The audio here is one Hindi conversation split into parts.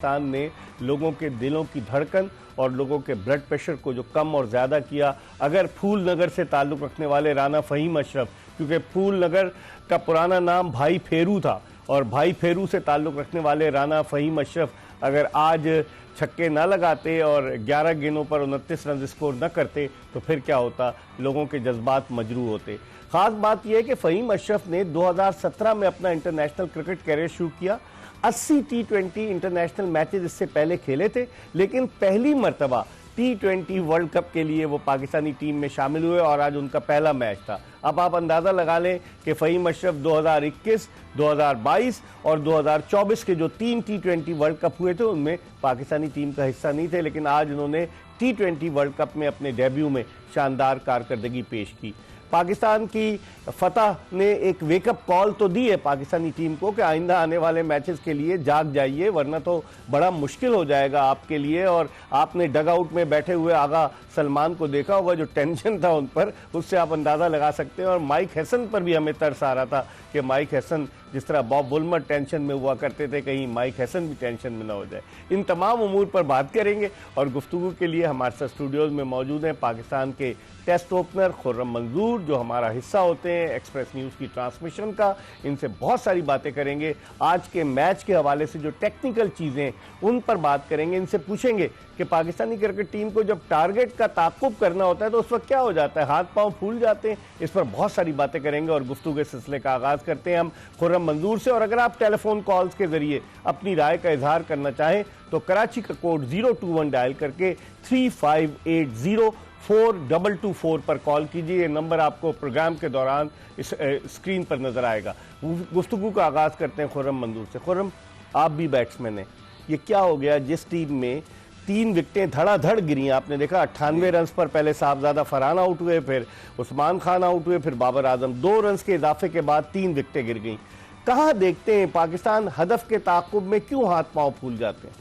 पाकिस्तान ने लोगों के दिलों की धड़कन और लोगों के ब्लड प्रेशर को जो कम और ज़्यादा किया। अगर फूल नगर से ताल्लुक़ रखने वाले राना फ़हीम अशरफ, क्योंकि फूल नगर का पुराना नाम भाई फेरू था, और भाई फेरू से ताल्लुक़ रखने वाले राना फ़हीम अशरफ अगर आज छक्के ना लगाते और 11 गेंदों पर 29 रन स्कोर न करते तो फिर क्या होता, लोगों के जज्बात मजरू होते। ख़ास बात यह है कि फ़हीम अशरफ ने 2017 में अपना इंटरनेशनल क्रिकेट कैरियर शुरू किया। 80 T20 इंटरनेशनल मैचेस इससे पहले खेले थे, लेकिन पहली मर्तबा T20 वर्ल्ड कप के लिए वो पाकिस्तानी टीम में शामिल हुए और आज उनका पहला मैच था। अब आप अंदाज़ा लगा लें कि फ़हीम अशरफ 2021, 2022 और 2024 के जो 3 T20 वर्ल्ड कप हुए थे उनमें पाकिस्तानी टीम का हिस्सा नहीं थे, लेकिन आज उन्होंने T20 वर्ल्ड कप में अपने डेब्यू में शानदार कारकर्दगी पेश की। पाकिस्तान की फतह ने एक वेकअप कॉल तो दी है पाकिस्तानी टीम को कि आइंदा आने वाले मैचेस के लिए जाग जाइए, वरना तो बड़ा मुश्किल हो जाएगा आपके लिए। और आपने डग आउट में बैठे हुए आगा सलमान को देखा होगा, जो टेंशन था उन पर, उससे आप अंदाज़ा लगा सकते हैं। और माइक हैसन पर भी हमें तरस आ रहा था कि माइक हैसन, जिस तरह बॉब वुलमर टेंशन में हुआ करते थे, कहीं माइक हैसन भी टेंशन में ना हो जाए। इन तमाम उमूर पर बात करेंगे और गुफ्तगू के लिए हमारे साथ स्टूडियोज़ में मौजूद हैं पाकिस्तान के टेस्ट ओपनर खुर्रम मंजूर, जो हमारा हिस्सा होते हैं एक्सप्रेस न्यूज़ की ट्रांसमिशन का। इनसे बहुत सारी बातें करेंगे, आज के मैच के हवाले से जो टेक्निकल चीज़ें उन पर बात करेंगे। इनसे पूछेंगे कि पाकिस्तानी क्रिकेट टीम को जब टारगेट का ताक़ुब करना होता है तो उस वक्त क्या हो जाता है, हाथ पांव फूल जाते हैं। इस पर बहुत सारी बातें करेंगे और गुफ्तगू के सिलसिले का आगाज़ करते हैं हम खुर्रम मंजूर से। और अगर आप टेलीफोन कॉल्स के जरिए अपनी राय का इजहार करना चाहें तो कराची का कोड 021 डायल करके 3580-4224 पर कॉल कीजिए। ये नंबर आपको प्रोग्राम के दौरान इस स्क्रीन पर नजर आएगा। गुफ्तगू का आगाज़ करते हैं खुर्रम मंजूर से। खुर्रम, आप भी बैट्समैन हैं, ये क्या हो गया जिस टीम में 3 विकेटें धड़ाधड़ गिरी? आपने देखा 98 रन पर पहले साहबजादा फरहान आउट हुए, फिर उस्मान खान आउट हुए, फिर बाबर आजम। 2 रन के इजाफे के बाद 3 विकेटें गिर गई। कहाँ देखते हैं पाकिस्तान हदफ के ताक़ुब में क्यों हाथ पांव फूल जाते हैं?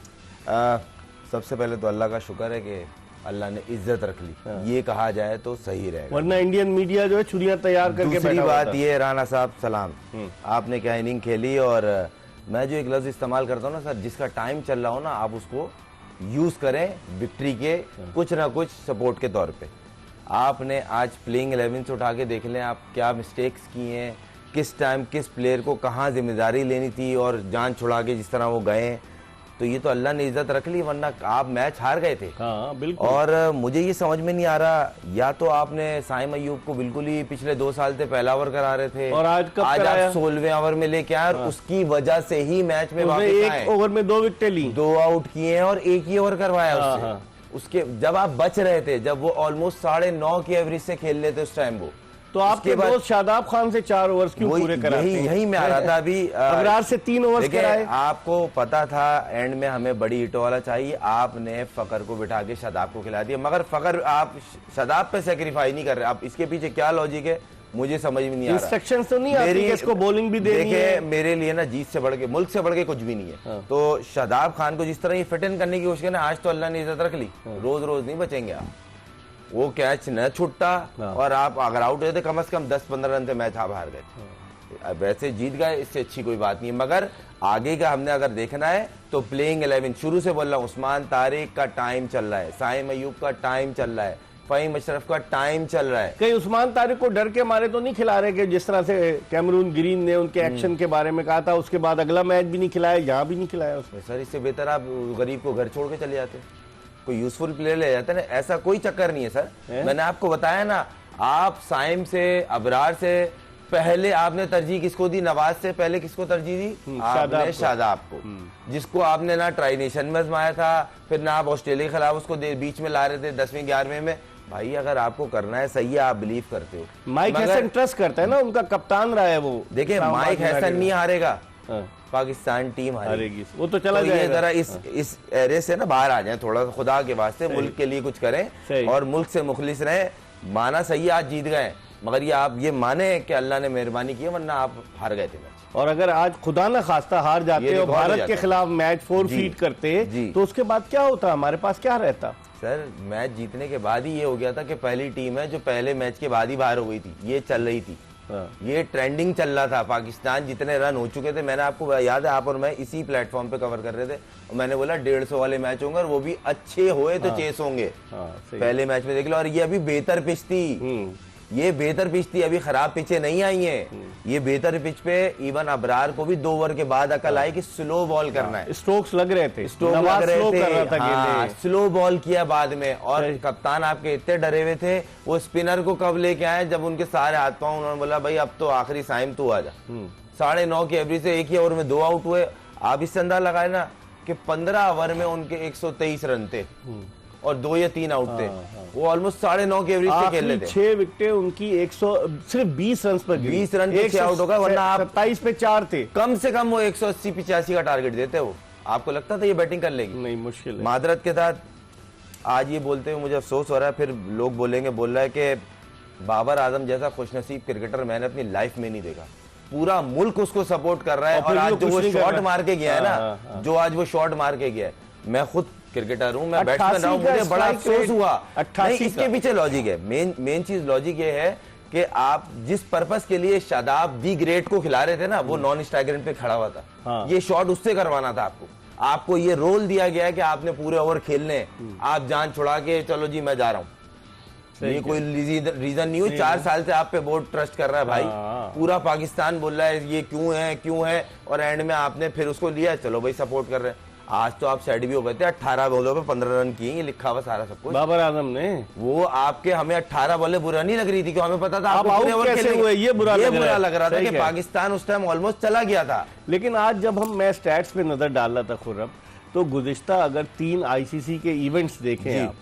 सबसे पहले तो अल्लाह का शुक्र है कि अल्लाह ने इज्जत रख ली, ये कहा जाए तो सही रहेगा, वरना इंडियन मीडिया जो है छुरियां तैयार करके बैठा। दूसरी बात ये, राना साहब सलाम, आपने क्या इनिंग खेली। और मैं जो एक लफ्ज इस्तेमाल करता हूँ ना सर, जिसका टाइम चल रहा हो ना, आप उसको यूज करें विक्ट्री के कुछ ना कुछ सपोर्ट के तौर पे। आपने आज प्लेइंग 11 से उठा के देख लें आप क्या मिस्टेक्स किए हैं, किस टाइम किस प्लेयर को कहाँ जिम्मेदारी लेनी थी और जान छुड़ा के जिस तरह वो गए, तो ये तो अल्लाह ने इज्जत रख ली, वरना आप मैच हार गए थे। हाँ, बिल्कुल। और मुझे ये समझ में नहीं आ रहा, या तो आपने साइम अयूब को बिल्कुल ही पिछले 2 साल से पहला ओवर करा रहे थे और आज आप 16वें ओवर में लेके आए, और उसकी वजह से ही मैच में वापस आए। 1 ओवर में 2 विकेटें ली, 2 आउट किए हैं और 1 ही ओवर करवाया उससे। उसके जब आप बच रहे थे, जब वो ऑलमोस्ट 9.5 की एवरेज से खेल रहे थे उस टाइम, वो तो आपके दोस्त शादाब खान से 4 ओवर्स क्यों पूरे कराते हैं? यही मैं आ रहा था अभी। अबरार से 3 ओवर्स कराए। आपको पता था एंड में हमें बड़ी हिटों वाला चाहिए, आपने फकर को बिठा के शादाब को खिला दिया, मगर फकर आप शादाब पे सेक्रीफाई नहीं कर रहे। आप इसके पीछे क्या लॉजिक है मुझे समझ में नहीं आ रहा। इंस्ट्रक्शंस तो नहीं आती कि इसको बॉलिंग भी देनी है। मेरे लिए ना जीत से बढ़ के, मुल्क से बढ़ के कुछ भी नहीं है। तो शादाब खान को जिस तरह ये फिट इन करने की कोशिश करना, आज तो अल्लाह ने इज्जत रख ली, रोज रोज नहीं बचेंगे आप। वो कैच न छुट्टा और आप अगर आउट हुए थे कम से कम 10-15 रन से मैच आप हार गए। वैसे जीत गए, इससे अच्छी कोई बात नहीं है। मगर आगे का हमने अगर देखना है तो प्लेइंग 11 शुरू से बोल रहा हूँ, उस्मान तारिक का टाइम चल रहा है, साइम अयूब का टाइम चल रहा है, फ़हीम अशरफ का टाइम चल रहा है। कहीं उस्मान तारिक को डर के मारे तो नहीं खिला रहे कि जिस तरह से कैमरून ग्रीन ने उनके एक्शन के बारे में कहा था, उसके बाद अगला मैच भी नहीं खिलाया, यहाँ भी नहीं खिलाया उसने? सर इससे बेहतर आप गरीब को घर छोड़ के चले जाते, कोई यूजफुल प्लेयर ले जाते ना, ऐसा कोई चक्कर नहीं है सर। मैंने आपको बताया ना, आप साइम से अबरार से पहले आपने तरजीह किसको दी? नवाज से पहले किसको तरजीह दी? आपने शादाब को, जिसको आपने ना ट्राई नेशन में आजमाया था, फिर ना आप ऑस्ट्रेलिया के खिलाफ उसको बीच में ला रहे थे 10वीं 11वीं में। भाई अगर आपको करना है सही है, आप बिलीव करते हो। माइक हैसन ट्रस्ट करता है ना, उनका कप्तान रहा है वो। देखिए माइक हैसन नहीं हारेगा, पाकिस्तान टीम हारेगी, वो तो चला जाएगा। ये जरा इस एरिया से ना बाहर आ जाए थोड़ा, खुदा के वास्ते मुल्क के लिए कुछ करें और मुल्क से मुखलिस रहें। माना सही आज जीत गए, मगर ये आप ये माने कि अल्लाह ने मेहरबानी की, वरना आप हार गए थे मैच। और अगर आज खुदा न खास्ता हार जाते और भारत के खिलाफ मैच 4 फीट करते तो उसके बाद क्या होता, हमारे पास क्या रहता? सर मैच जीतने के बाद ही ये हो गया था कि पहली टीम है जो पहले मैच के बाद ही बाहर हो गई थी, ये चल रही थी। ये ट्रेंडिंग चल रहा था, पाकिस्तान जितने रन हो चुके थे, मैंने आपको याद है आप और मैं इसी प्लेटफॉर्म पे कवर कर रहे थे और मैंने बोला 150 वाले मैच होंगे और वो भी अच्छे हुए तो चेस होंगे। पहले मैच में देख लो, और ये अभी बेहतर पिच थी, ये बेहतर पिच थी, अभी खराब पिचें नहीं आई हैं। ये बेहतर पिच पे इवन अबरार को भी 2 ओवर के बाद अकल आई कि स्लो बॉल करना है। स्ट्रोक्स लग रहे थे, स्ट्रोक लग रहे थे, स्लो बॉल किया बाद में। और कप्तान आपके इतने डरे हुए थे, वो स्पिनर को कब लेके आए जब उनके सारे हाथ पांव, उन्होंने बोला भाई अब तो आखिरी साइम तू आ जा। 9.5 की एवरेज से एक ही ओवर में 2 आउट हुए। आप इससे अंदाजा लगाए ना कि 15 ओवर में उनके 123 रन थे और 2 या 3 आउट थे। वो ऑलमोस्ट 9.5 के एवरेज से खेल रहे थे। 6 विकेटें उनकी 100 सिर्फ 20 रन पर गिरी। 20 रन पे 6 आउट होगा, वरना आप 27 पे 4 थे। कम से कम वो 180-85 का टारगेट देते। वो आपको लगता था ये बैटिंग कर लेगी? नहीं, मुश्किल है। मादरत के साथ आज ये बोलते हुए मुझे अफसोस हो रहा है, फिर लोग बोलेंगे, बोल रहा है कि बाबर आजम जैसा खुशनसीब क्रिकेटर मैंने अपनी लाइफ में नहीं देखा। पूरा मुल्क उसको सपोर्ट कर रहा है और आज जो वो शॉट मार के गया है ना, जो आज वो शॉट मार के गया है, मैं खुद क्रिकेटर हूं, मैं बैट्समैन रहा हूं, मुझे बड़ा अफसोस हुआ। नहीं, इसके पीछे लॉजिक है, मेन चीज लॉजिक ये है कि आप जिस पर्पस के लिए शादाब दी ग्रेट को खिला रहे थे ना, वो नॉन स्ट्राइक पे खड़ा हुआ था। ये शॉट उससे करवाना था आपको ये रोल दिया गया है कि आपने पूरे ओवर खेलने, आप जान छुड़ा के चलो जी मैं जा रहा हूं। ये कोई रीजन नहीं हो, 4 साल से आप पे बोर्ड ट्रस्ट कर रहा है भाई, पूरा पाकिस्तान बोल रहा है ये क्यों है, और एंड में आपने फिर उसको लिया, चलो भाई सपोर्ट कर रहे हैं। आज तो आप सेट भी हो गए थे, 18 बॉलों पे 15 रन किए, ये लिखा हुआ सारा सब कुछ बाबर आजम ने। वो आपके हमें 18 बॉलें बुरा नहीं लग रही थी, क्योंकि हमें पता था आप आउट कैसे हुए, ये बुरा लग रहा था कि पाकिस्तान उस टाइम ऑलमोस्ट चला गया था। लेकिन आज जब हम मैं स्टैट्स पे नजर डाल रहा था खुर्रम, तो गुज़िश्ता अगर 3 आईसीसी के इवेंट्स देखें आप,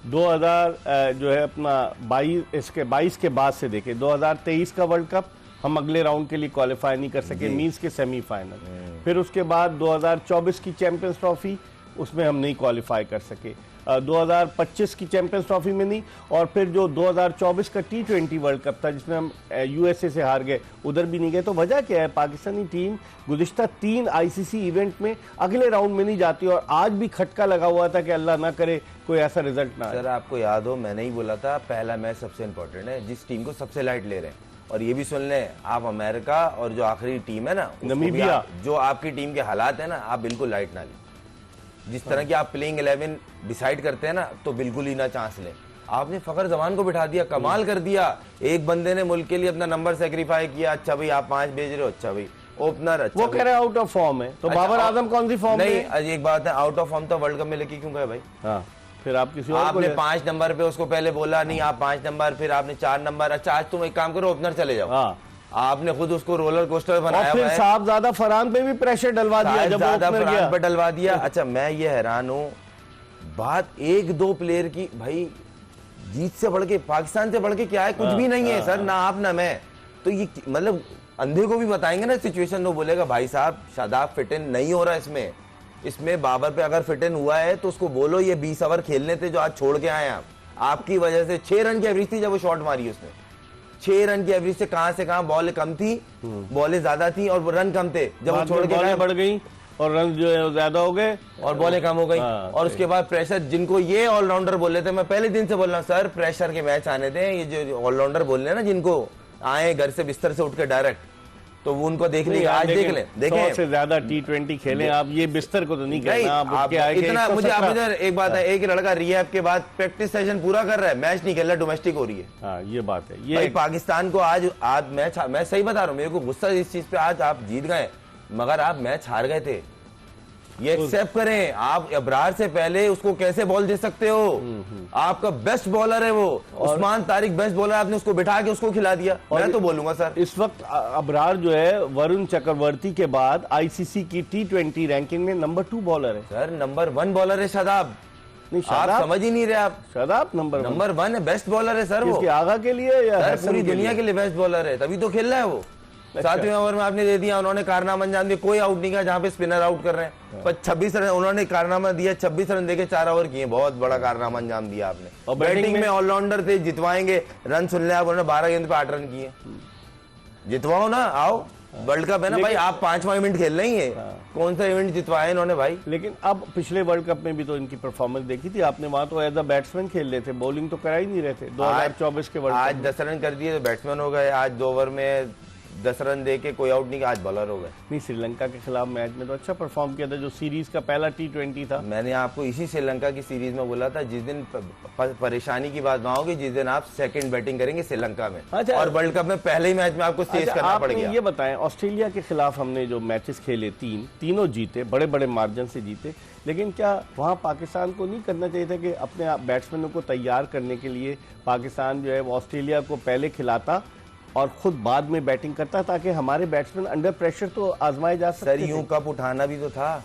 2000 जो है अपना 22 के बाद से देखें, 2023 का वर्ल्ड कप हम अगले राउंड के लिए क्वालिफाई नहीं कर सके, मींस के सेमीफाइनल। फिर उसके बाद 2024 की चैंपियंस ट्रॉफी, उसमें हम नहीं क्वालिफाई कर सके। 2025 की चैंपियंस ट्रॉफी में नहीं, और फिर जो 2024 का T20 वर्ल्ड कप था जिसमें हम यूएसए से हार गए, उधर भी नहीं गए। तो वजह क्या है? पाकिस्तानी टीम गुज़िश्ता 3 आईसीसी इवेंट में अगले राउंड में नहीं जाती, और आज भी खटका लगा हुआ था कि अल्लाह ना करे कोई ऐसा रिजल्ट ना आए। सर आपको याद हो, मैंने ही बोला था पहला मैच सबसे इंपॉर्टेंट है, जिस टीम को सबसे लाइट ले रहे हैं। और ये भी सुन लें आप, अमेरिका और जो आखिरी टीम है ना, नमीबिया, जो आपकी टीम के हालात है ना, आप बिल्कुल लाइट ना लें। जिस तरह की आप प्लेइंग 11 डिसाइड करते हैं ना, तो बिल्कुल ही ना चांस लें। आपने फखर जमान को बिठा दिया, कमाल कर दिया। एक बंदे ने मुल्क के लिए अपना नंबर सेक्रीफाई किया। अच्छा भाई आप 5 भेज रहे हो, अच्छा भाई ओपनर, अच्छा वो कह रहे हैं आउट ऑफ फॉर्म है, तो बाबर आजम कौन सी फॉर्म नहीं? एक बात है, आउट ऑफ फॉर्म तो वर्ल्ड कप में लेके क्यों गए भाई? हाँ, फिर आप किसी और आपने 5 नंबर पे उसको पहले बोला नहीं, आप 5 नंबर, फिर आपने 4 नंबर। अच्छा आज तुम एक काम करो, ओपनर चले जाओ। हाँ, आपने खुद उसको रोलर कोस्टर बनाया, और फिर साहब ज्यादा फरहान पे भी प्रेशर डलवा दिया, जब ज्यादा फरहान पे डलवा दिया। अच्छा मैं ये हैरान हूँ, बात 1-2 प्लेयर की, भाई जीत से बढ़ के, पाकिस्तान से बढ़ के क्या है? कुछ भी नहीं है सर, ना आप ना मैं। तो ये मतलब अंधे को भी बताएंगे ना सिचुएशन, तो बोलेगा भाई साहब शादाब फिट इन नहीं हो रहा इसमें बाबर पे अगर फिट इन हुआ है तो उसको बोलो ये 20 ओवर खेलने थे जो आज छोड़ के आए आप, आपकी वजह से। 6 रन की एवरेज थी जब वो शॉट मारी उसने, 6 रन की एवरेज से कहां बॉल कम थी, बॉलें ज्यादा थी और रन कम थे। जब वो छोड़ के बढ़ गई और रन जो है ज्यादा हो गए और बॉलें कम हो गई। और उसके बाद प्रेशर, जिनको ये ऑलराउंडर बोल रहे थे, मैं पहले दिन से बोल रहा हूँ सर प्रेशर के मैच आने दें। ये जो ऑलराउंडर बोल रहे हैं ना, जिनको आए घर से बिस्तर से उठ के डायरेक्ट, तो वो उनको देख लेंगे। आज देख लें, देखें 100 से ज्यादा T20 खेले आप, ये बिस्तर को तो नहीं कहना आप इतना। मुझे आप इधर एक बात है, एक लड़का रिहैब के बाद प्रैक्टिस सेशन पूरा कर रहा है, मैच नहीं खेल रहा, डोमेस्टिक हो रही है। हाँ, ये बात है। ये पाकिस्तान को आज मैच, मैं सही बता रहा हूँ, मेरे को गुस्सा इस चीज पे, आज आप जीत गए मगर आप मैच हार गए थे, ये एक्सेप्ट करें। आप अबरार से पहले उसको कैसे बॉल दे सकते हो? आपका बेस्ट बॉलर है वो, उस्मान तारिक बेस्ट बॉलर, आपने उसको बिठा के उसको खिला दिया। मैं तो बोलूंगा सर इस वक्त अबरार जो है वरुण चक्रवर्ती के बाद आईसीसी की T20 रैंकिंग में नंबर 2 बॉलर है। सर नंबर 1 बॉलर है शादाब। नहीं, आप समझ ही नहीं रहे। आप शादाब नंबर 1 है, बेस्ट बॉलर है सर वो। आगा के लिए या पूरी दुनिया के लिए बेस्ट बॉलर है, तभी तो खेल रहा है वो। 7वें ओवर में आपने दे दिया, उन्होंने कारनामा अंजाम दिया, कोई आउट नहीं किया जहां पे स्पिनर आउट कर रहे हैं। पर 26 रन उन्होंने कारनामा दिया, 26 रन देके 4 ओवर किए, बहुत बड़ा कारनामा अंजाम दिया आपने। और बैटिंग में ऑलराउंडर थे, जितवाएंगे। रन सुन ले आप, उन्होंने 12 गेंद पे 8 रन किए। जितवाओ ना, आओ। वर्ल्ड कप है ना भाई, आप 5वां इवेंट खेल रही है, कौन सा इवेंट जितवाया इन्होंने भाई। लेकिन अब पिछले वर्ल्ड कप में भी तो इनकी परफॉर्मेंस देखी थी आपने, वहां तो एज अ बैट्समैन खेल रहे थे, बॉलिंग तो करा ही नहीं रहे थे 2024 के वर्ल्ड आज 10 रन कर दिए तो बैट्समैन हो गए, आज 2 ओवर में 10 रन दे के कोई आउट नहीं, आज बॉलर हो गए। नहीं, श्रीलंका के खिलाफ मैच में तो अच्छा परफॉर्म किया था, जो सीरीज का पहला T20 था। मैंने आपको इसी श्रीलंका की सीरीज में बोला था, जिस दिन परेशानी की बात ना होगी, जिस दिन आप सेकंड बैटिंग करेंगे श्रीलंका में। अच्छा, और वर्ल्ड कप में पहले ही मैच में आपको चेस करना पड़ गया। ये बताएं, ऑस्ट्रेलिया के खिलाफ हमने जो मैचेस खेले तीनों जीते, बड़े बड़े मार्जिन से जीते, लेकिन क्या वहां पाकिस्तान को नहीं करना चाहिए था कि अपने बैट्समैनों को तैयार करने के लिए पाकिस्तान जो है वो ऑस्ट्रेलिया को पहले खिलाता और खुद बाद में बैटिंग करता, ताकि हमारे बैट्समैन अंडर प्रेशर तो आजमाए जा सकते। सर यूं कप उठाना भी तो था,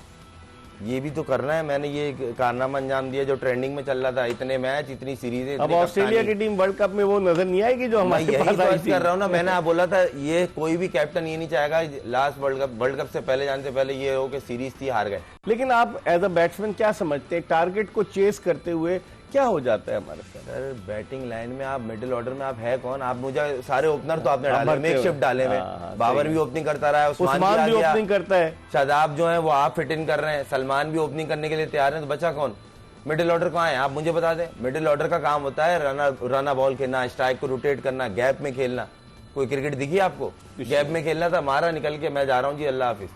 ये भी तो करना है। मैंने ये कारनामा अंजाम दिया जो ट्रेंडिंग में चल रहा था, इतने मैच, इतनी सीरीजें। अब ऑस्ट्रेलिया की टीम वर्ल्ड कप में वो नजर नहीं आएगी जो हमारे पास आई थी। कर रहा हूँ ना, मैंने आप बोला था ये कोई भी कैप्टन ये नहीं चाहेगा लास्ट वर्ल्ड कप से पहले, जाने से पहले ये हो कि सीरीज थी हार गए। लेकिन आप एज अ बैट्समैन क्या समझते हैं, टारगेट को चेस करते हुए क्या हो जाता है हमारे साथ? सर बैटिंग लाइन में आप मिडिल ऑर्डर में आप है कौन? आप मुझे सारे ओपनर तो आपने डाले, मेकशिफ्ट डाले में, बाबर भी ओपनिंग करता रहा है, उस्मान भी ओपनिंग करता है, शादाब जो है वो आप फिट इन कर रहे हैं, सलमान भी ओपनिंग करने के लिए तैयार है, तो बचा कौन? मिडिल ऑर्डर कहाँ है आप मुझे बता दें। मिडिल ऑर्डर का काम होता है रना बॉल खेलना, स्ट्राइक को रोटेट करना, गैप में खेलना। कोई क्रिकेट दिखी आपको? गैप में खेलना था, मारा निकल के, मैं जा रहा हूँ जी, अल्लाह हाफिज।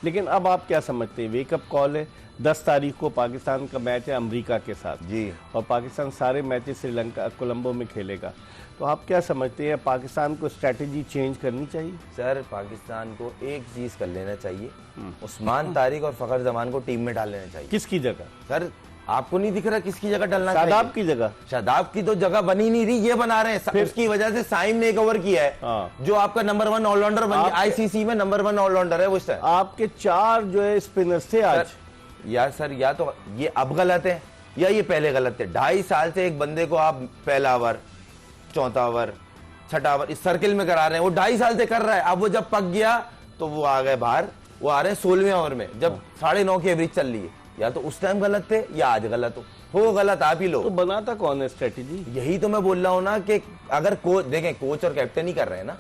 लेकिन अब आप क्या समझते हैं, वेकअप कॉल है, 10 तारीख को पाकिस्तान का मैच है अमेरिका के साथ जी, और पाकिस्तान सारे मैचेस श्रीलंका कोलंबो में खेलेगा, तो आप क्या समझते हैं पाकिस्तान को स्ट्रेटेजी चेंज करनी चाहिए? सर पाकिस्तान को एक चीज कर लेना चाहिए, उस्मान तारिक और फखर जमान को टीम में डाल लेना चाहिए। किसकी जगह? सर आपको नहीं दिख रहा किसकी जगह डालना चाहिए? शादाब की जगह। शादाब की तो जगह बनी नहीं रही, ये बना रहे हैं, उसकी वजह से साइम ने एक ओवर किया है, जो आपका नंबर 1 ऑलराउंडर बन गया, आईसीसी में नंबर 1 ऑलराउंडर है वो। आपके 4 जो है स्पिनर्स थे आज। या सर या तो ये अब गलत है या ये पहले गलत थे। 2.5 साल से एक बंदे को आप पहला ओवर, चौथा ओवर, छठा ओवर इस सर्किल में करा रहे हैं, वो 2.5 साल से कर रहा है। अब वो जब पक गया तो वो आ गए बाहर, वो आ रहे हैं 16वें ओवर में, जब 9.5 की एवरेज चल रही है। या तो उस टाइम गलत थे या आज गलत हो गलत आप ही लोग। तो बनाता कौन है स्ट्रेटेजी? यही तो मैं बोल रहा हूँ ना कि अगर कोच देखें, कोच और कैप्टन ही कर रहे हैं ना,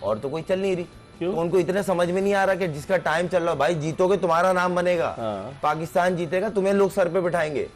और तो कोई चल नहीं रही। तो उनको इतने समझ में नहीं आ रहा कि जिसका टाइम चल रहा, भाई जीतोगे तुम्हारा नाम बनेगा, पाकिस्तान जीतेगा तुम्हें लोग सर पे बिठाएंगे।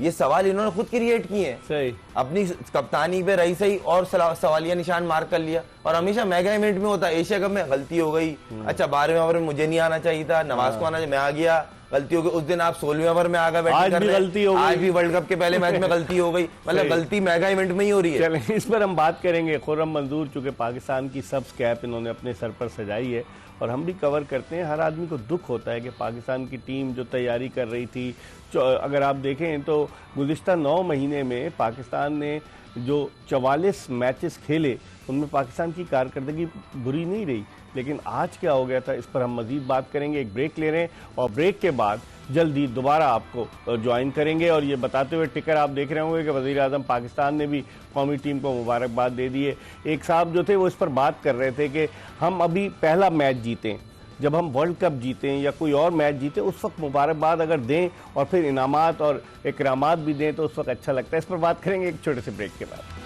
ये सवाल इन्होंने खुद क्रिएट किए हैं, सही अपनी कप्तानी पे रही सही और सवालिया निशान मार कर लिया। और हमेशा मेगा इवेंट में होता है, एशिया कप में गलती हो गई, अच्छा 12वें ओवर में मुझे नहीं आना चाहिए था, नवाज को आना चाहिए, मैं आ गया, गलती हो गई। उस दिन आप 16वें ओवर में आ गए बैटिंग कर रहे हैं, आज भी वर्ल्ड कप के पहले मैच में गलती हो गई, मतलब गलती मेगा इवेंट में ही हो रही है। चलें इस पर हम बात करेंगे। खुर्रम मंजूर चूंकि पाकिस्तान की सब्ज कैप इन्होंने अपने सर पर सजाई है और हम भी कवर करते हैं। हर आदमी को दुख होता है कि पाकिस्तान की टीम जो तैयारी कर रही थी, अगर आप देखें तो गुज़िश्ता 9 महीने में पाकिस्तान ने जो 44 मैचेस खेले उनमें पाकिस्तान की कारकर्दगी बुरी नहीं रही। लेकिन आज क्या हो गया था, इस पर हम मजीद बात करेंगे। एक ब्रेक ले रहे हैं और ब्रेक के बाद जल्दी दोबारा आपको ज्वाइन करेंगे। और ये बताते हुए टिकर आप देख रहे होंगे कि वज़ीर आज़म पाकिस्तान ने भी कौमी टीम को मुबारकबाद दे दी है। एक साहब जो थे वो इस पर बात कर रहे थे कि हम अभी पहला मैच जीतें, जब हम वर्ल्ड कप जीतें या कोई और मैच जीतें उस वक्त मुबारकबाद अगर दें और फिर इनामात और इकरामात भी दें तो उस वक्त अच्छा लगता है। इस पर बात करेंगे एक छोटे से ब्रेक के बाद।